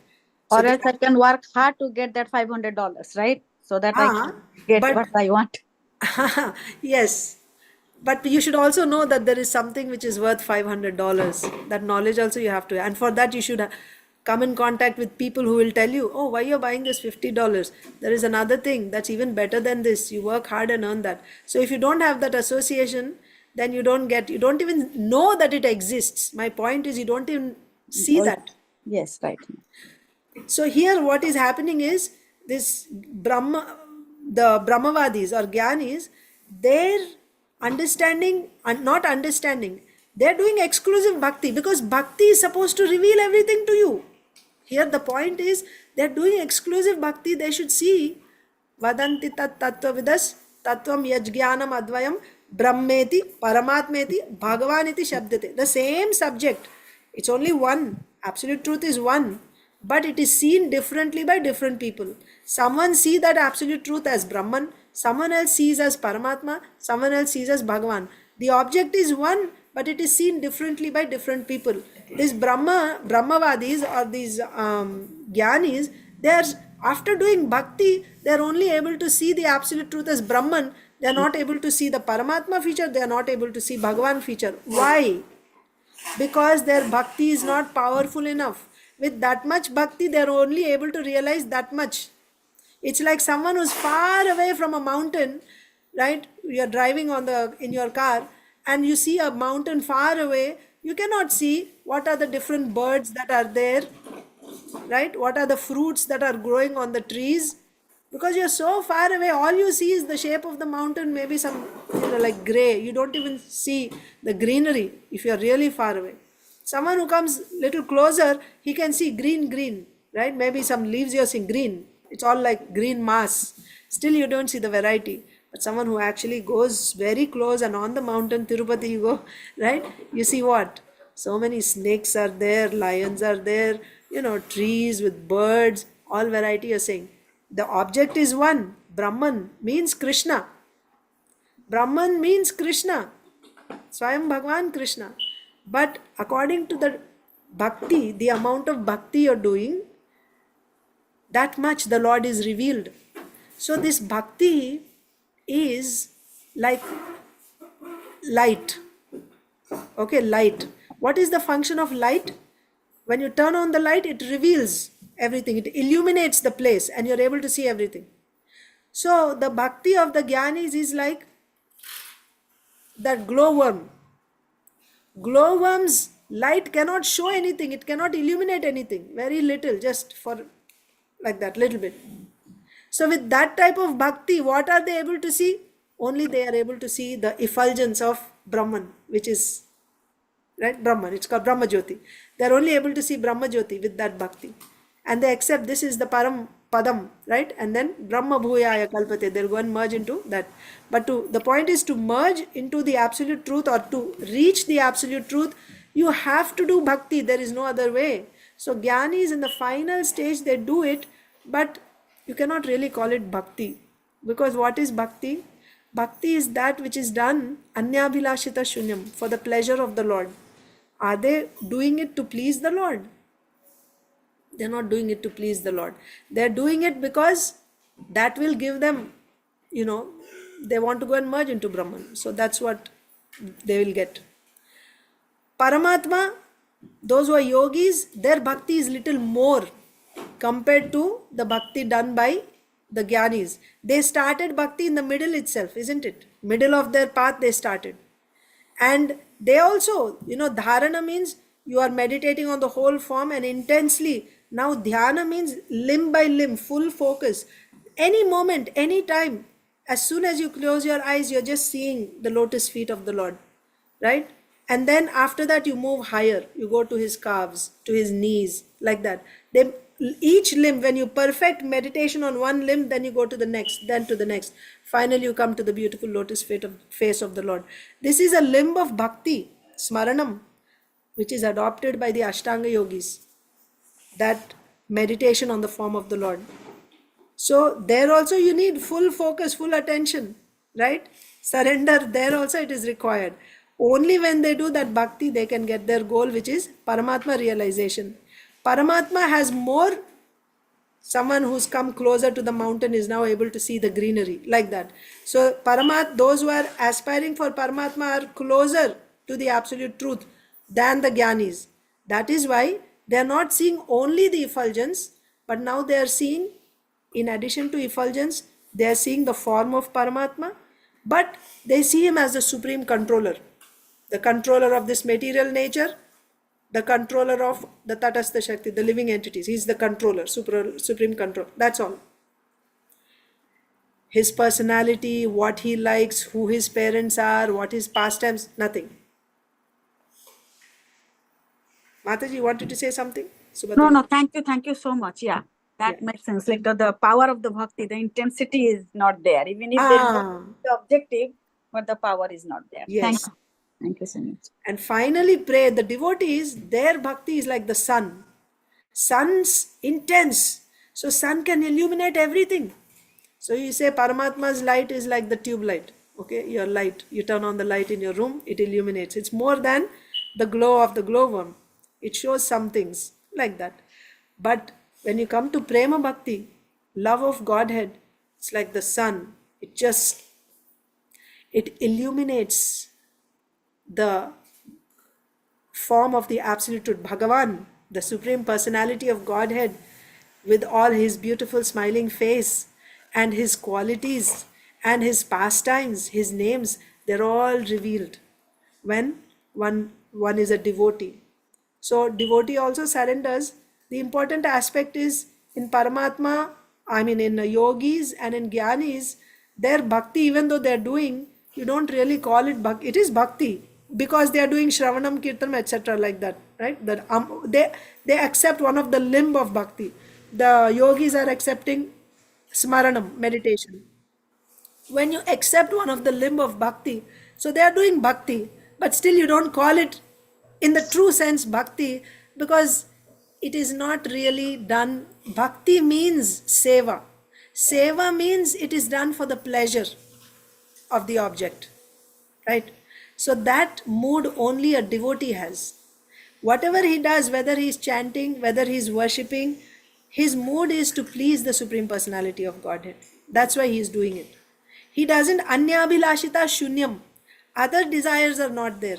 So Or else I can work hard to get that $500, right? So that I can get but what I want. yes, but you should also know that there is something which is worth $500. That knowledge also you have to, and for that you should come in contact with people who will tell you, oh, why you're buying this $50? There is another thing that's even better than this. You work hard and earn that. So if you don't have that association, then you don't even know that it exists. My point is, you don't even see that. Yes, right. So here what is happening is this the Brahmavadis or Jnanis, their understanding and not understanding, they're doing exclusive bhakti because bhakti is supposed to reveal everything to you. Here the point is they're doing exclusive bhakti. They should see vadanti tat tattvavidas tattvam yajnanam advayam brahmeti paramatmeti bhagavaniti shabdate. The same subject. It's only one. Absolute truth is one. But it is seen differently by different people. Someone sees that absolute truth as Brahman, someone else sees as Paramatma, someone else sees as Bhagavan. The object is one, but it is seen differently by different people. These Brahmavadis or these Jnanis, they are, after doing bhakti, they are only able to see the absolute truth as Brahman. They are not able to see the Paramatma feature, they are not able to see Bhagavan feature. Why? Because their bhakti is not powerful enough. With that much bhakti, they are only able to realize that much. It's like someone who's far away from a mountain, right? You're driving in your car and you see a mountain far away. You cannot see what are the different birds that are there, right? What are the fruits that are growing on the trees? Because you're so far away, all you see is the shape of the mountain, maybe some, like gray. You don't even see the greenery if you're really far away. Someone who comes little closer, he can see green, right? Maybe some leaves you're seeing green. It's all like green mass. Still you don't see the variety. But someone who actually goes very close and on the mountain, Tirupati you go, right? You see what? So many snakes are there, lions are there, trees with birds, all variety you're saying. The object is one. Brahman means Krishna. Brahman means Krishna. Swayam Bhagavan Krishna. But according to the bhakti, the amount of bhakti you're doing, that much the Lord is revealed. So this bhakti is like light. Okay, light. What is the function of light? When you turn on the light, it reveals everything. It illuminates the place and you're able to see everything. So the bhakti of the Gyanis is like that glowworm. Glowworm's light cannot show anything. It cannot illuminate anything. Very little, just for like that, little bit. So with that type of bhakti, what are they able to see? Only they are able to see the effulgence of Brahman, which is, right, Brahman. It's called Brahma Jyoti. They are only able to see Brahma Jyoti with that bhakti. And they accept this is the Param Padam, right? And then Brahma Bhuyaya Kalpate. They'll go and merge into that. But the point is to merge into the absolute truth, or to reach the absolute truth, you have to do bhakti. There is no other way. So Gyanis in the final stage, they do it, but you cannot really call it bhakti. Because what is bhakti? Bhakti is that which is done anyabhilashita shunyam, for the pleasure of the Lord. Are they doing it to please the Lord? They're not doing it to please the Lord. They're doing it because that will give them, they want to go and merge into Brahman. So that's what they will get. Paramatma, those who are yogis, their bhakti is little more compared to the bhakti done by the Gyanis. They started bhakti in the middle itself, isn't it? Middle of their path they started. And they also, dharana means you are meditating on the whole form and intensely. Now dhyana means limb by limb, full focus. Any moment, any time, as soon as you close your eyes, you're just seeing the lotus feet of the Lord, right? And then after that you move higher. You go to his calves, to his knees, like that. Each limb, when you perfect meditation on one limb, then you go to the next, then to the next. Finally you come to the beautiful lotus face of the Lord. This is a limb of bhakti, smaranam, which is adopted by the Ashtanga yogis. That meditation on the form of the Lord. So there also you need full focus, full attention, right? Surrender, there also it is required. Only when they do that bhakti, they can get their goal, which is Paramatma realization. Paramatma has more. Someone who's come closer to the mountain is now able to see the greenery, like that. So those who are aspiring for Paramatma are closer to the absolute truth than the Gyanis. That is why they are not seeing only the effulgence, but now they are seeing, in addition to effulgence, they are seeing the form of Paramatma, but they see him as the supreme controller, the controller of this material nature, the controller of the Tatastha Shakti, the living entities. He's the controller, supreme control. That's all. His personality, what he likes, who his parents are, what his pastimes, nothing. Mataji, you wanted to say something? Subhadra? No, thank you so much. Yeah, that makes sense. Like the power of the bhakti, the intensity is not there. Even if there is the objective, but the power is not there. Yes. Thank you so much. And finally, pray. The devotees, their bhakti is like the sun. Sun's intense. So sun can illuminate everything. So you say Paramatma's light is like the tube light. Okay, your light. You turn on the light in your room, it illuminates. It's more than the glow of the glowworm. It shows some things like that. But when you come to Prema Bhakti, love of Godhead, it's like the sun. It illuminates the form of the absolute truth, Bhagavan, the supreme personality of Godhead, with all his beautiful smiling face and his qualities and his pastimes, his names, they're all revealed when one is a devotee. So devotee also surrenders. The important aspect is in Paramatma, in yogis and in Gyanis, their bhakti, even though they're doing, you don't really call it bhakti. It is bhakti because they are doing Shravanam, Kirtanam, etc. like that, right? That they accept one of the limb of bhakti. The yogis are accepting Smaranam, meditation. When you accept one of the limb of bhakti, so they are doing bhakti, but still you don't call it in the true sense bhakti, because it is not really done. Bhakti means seva. Seva means it is done for the pleasure of the object, right? So that mood only a devotee has. Whatever he does, whether he is chanting, whether he is worshipping, his mood is to please the Supreme Personality of Godhead. That's why he is doing it. He doesn't anyabhilashita shunyam. Other desires are not there.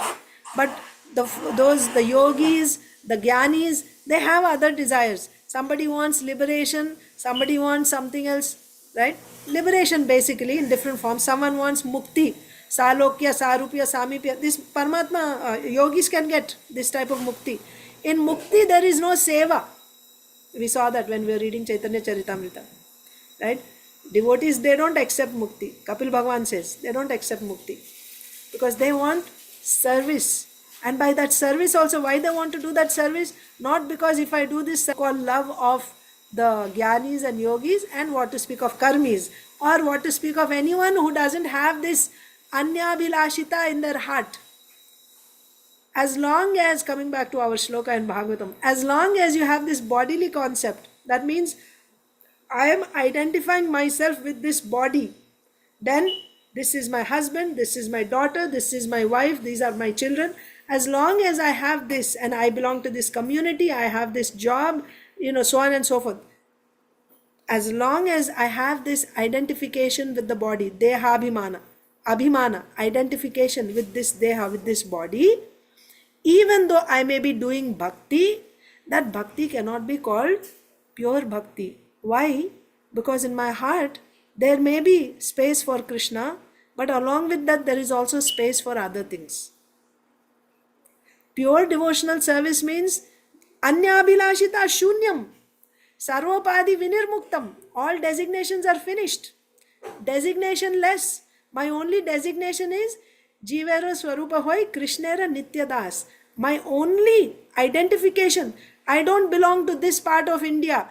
But the yogis, the jnanis, they have other desires. Somebody wants liberation, somebody wants something else, right? Liberation basically in different forms. Someone wants mukti, salokya, sarupya, samipya. This Paramatma, yogis can get this type of mukti. In mukti there is no seva. We saw that when we were reading Chaitanya Charitamrita, right? Devotees, they don't accept mukti. Kapil Bhagwan says they don't accept mukti because they want service. And by that service also, why they want to do that service? Not because if I do this called love of the jnanis and yogis, and what to speak of karmis, or what to speak of anyone who doesn't have this anyabhilashita in their heart. As long as, coming back to our shloka in Bhagavatam, as long as you have this bodily concept, that means I am identifying myself with this body, then this is my husband, this is my daughter, this is my wife, these are my children. As long as I have this and I belong to this community, I have this job, so on and so forth. As long as I have this identification with the body, deha abhimana, identification with this deha, with this body, even though I may be doing bhakti, that bhakti cannot be called pure bhakti. Why? Because in my heart, there may be space for Krishna, but along with that, there is also space for other things. Pure devotional service means anyabhilashita shunyam, sarvopadi vinirmuktam. All designations are finished. Designation less. My only designation is Jivera Swarupa Hoy Krishnera Nityadas. My only identification. I don't belong to this part of India.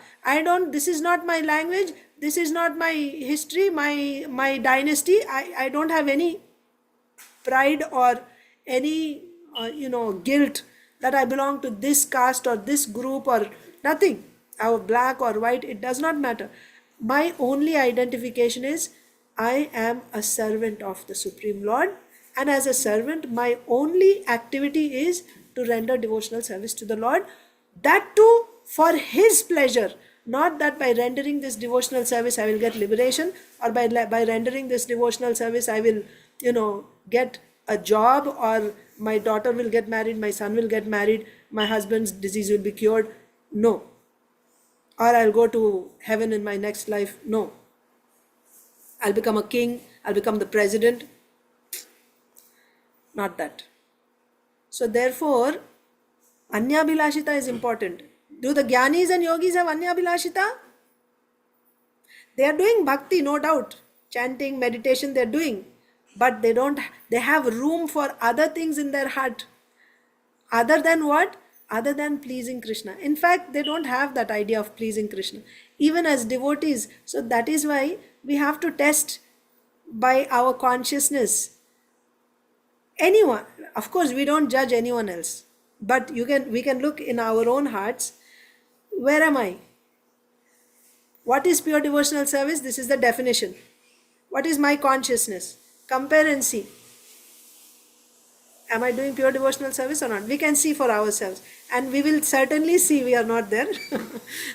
This is not my language. This is not my history, my dynasty. I don't have any pride or any, guilt that I belong to this caste or this group or nothing. I'm black or white, it does not matter. My only identification is I am a servant of the Supreme Lord, and as a servant, my only activity is to render devotional service to the Lord. That too for His pleasure, not that by rendering this devotional service I will get liberation, or by rendering this devotional service I will, get a job, or my daughter will get married, my son will get married, my husband's disease will be cured. No. Or I'll go to heaven in my next life. No. I'll become a king, I'll become the president. Not that. So therefore, anyabhilashita is important. Do the jnanis and yogis have anyabhilashita? They are doing bhakti, no doubt. Chanting, meditation, they are doing. But they have room for other things in their heart. Other than what? Other than pleasing Krishna. In fact, they don't have that idea of pleasing Krishna. Even as devotees. So that is why we have to test by our consciousness. Anyone, of course, we don't judge anyone else. But we can look in our own hearts. Where am I? What is pure devotional service? This is the definition. What is my consciousness? Compare and see. Am I doing pure devotional service or not? We can see for ourselves. And we will certainly see we are not there.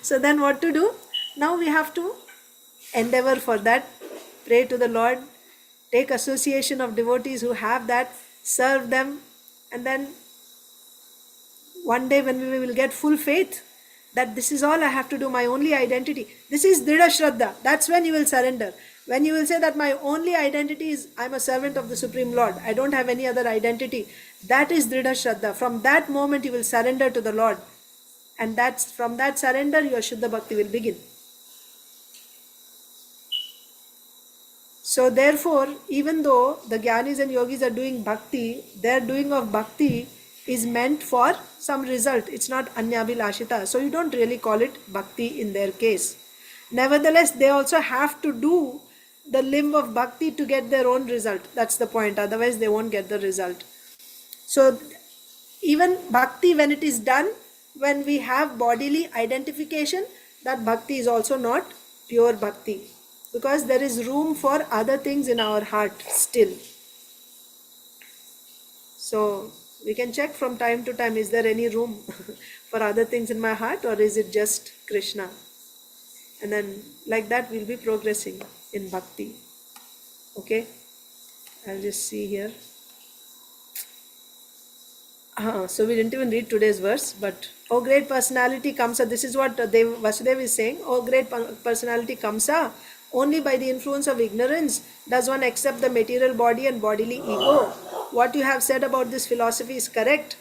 So then what to do? Now we have to endeavor for that. Pray to the Lord. Take association of devotees who have that. Serve them. And then one day when we will get full faith that this is all I have to do, my only identity. This is Dhrida Shraddha. That's when you will surrender. When you will say that my only identity is I'm a servant of the Supreme Lord, I don't have any other identity, that is Dhrida Shraddha. From that moment you will surrender to the Lord, and from that surrender your Shuddha Bhakti will begin. So therefore, even though the jnanis and yogis are doing bhakti, their doing of bhakti is meant for some result. It's not anyabhilashita. So you don't really call it bhakti in their case. Nevertheless, they also have to do the limb of bhakti to get their own result. That's the point. Otherwise, they won't get the result. So even bhakti, when it is done, when we have bodily identification, that bhakti is also not pure bhakti. Because there is room for other things in our heart still. So we can check from time to time, is there any room for other things in my heart, or is it just Krishna? And then like that we'll be progressing. in bhakti. Okay, I'll just see here. So we didn't even read today's verse, but oh great personality kamsa, this is what Vyasadeva is saying. Oh great personality kamsa, only by the influence of ignorance does one accept the material body and bodily ego. What you have said about this philosophy is correct.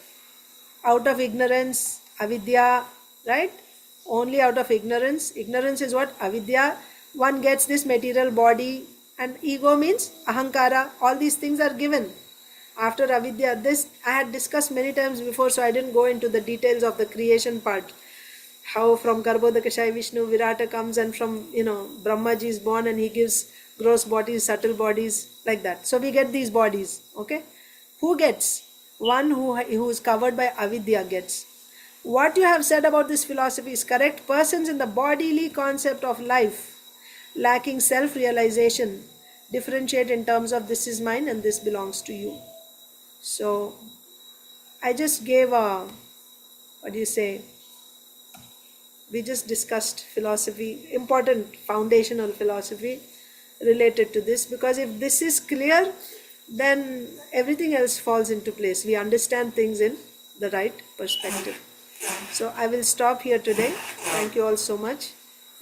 Out of ignorance, avidya, right? Only out of ignorance. Ignorance is what? Avidya. One gets this material body, and ego means ahankara. All these things are given after avidya. This I had discussed many times before, so I didn't go into the details of the creation part. How from Garbhodakashai Vishnu Virata comes, and from Brahmaji is born and he gives gross bodies, subtle bodies, like that. So we get these bodies. Okay, who gets? One who is covered by avidya gets. What you have said about this philosophy is correct. Persons in the bodily concept of life, lacking self-realization, differentiate in terms of this is mine and this belongs to you. So I just gave a, what do you say, we just discussed philosophy, important foundational philosophy related to this, because if this is clear, then everything else falls into place. We understand things in the right perspective. So I will stop here today. Thank you all so much.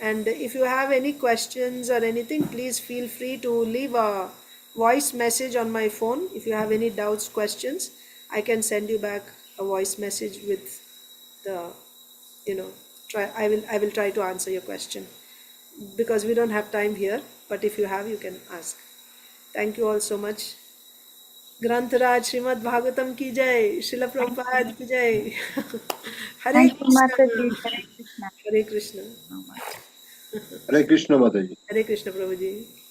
And if you have any questions or anything, please feel free to leave a voice message on my phone. If you have any doubts, questions, I can send you back a voice message with the, I will try to answer your question, because we don't have time here, but if you have, you can ask. Thank you all so much. ग्रंथराज Shrimad Bhagavatam की जय, शिल प्रभुपाद की जय। हरे Thank you, Krishna, Mataji. Hare Krishna. Hare Krishna, Hare Krishna Mataji. Hare Krishna Prabhu ji.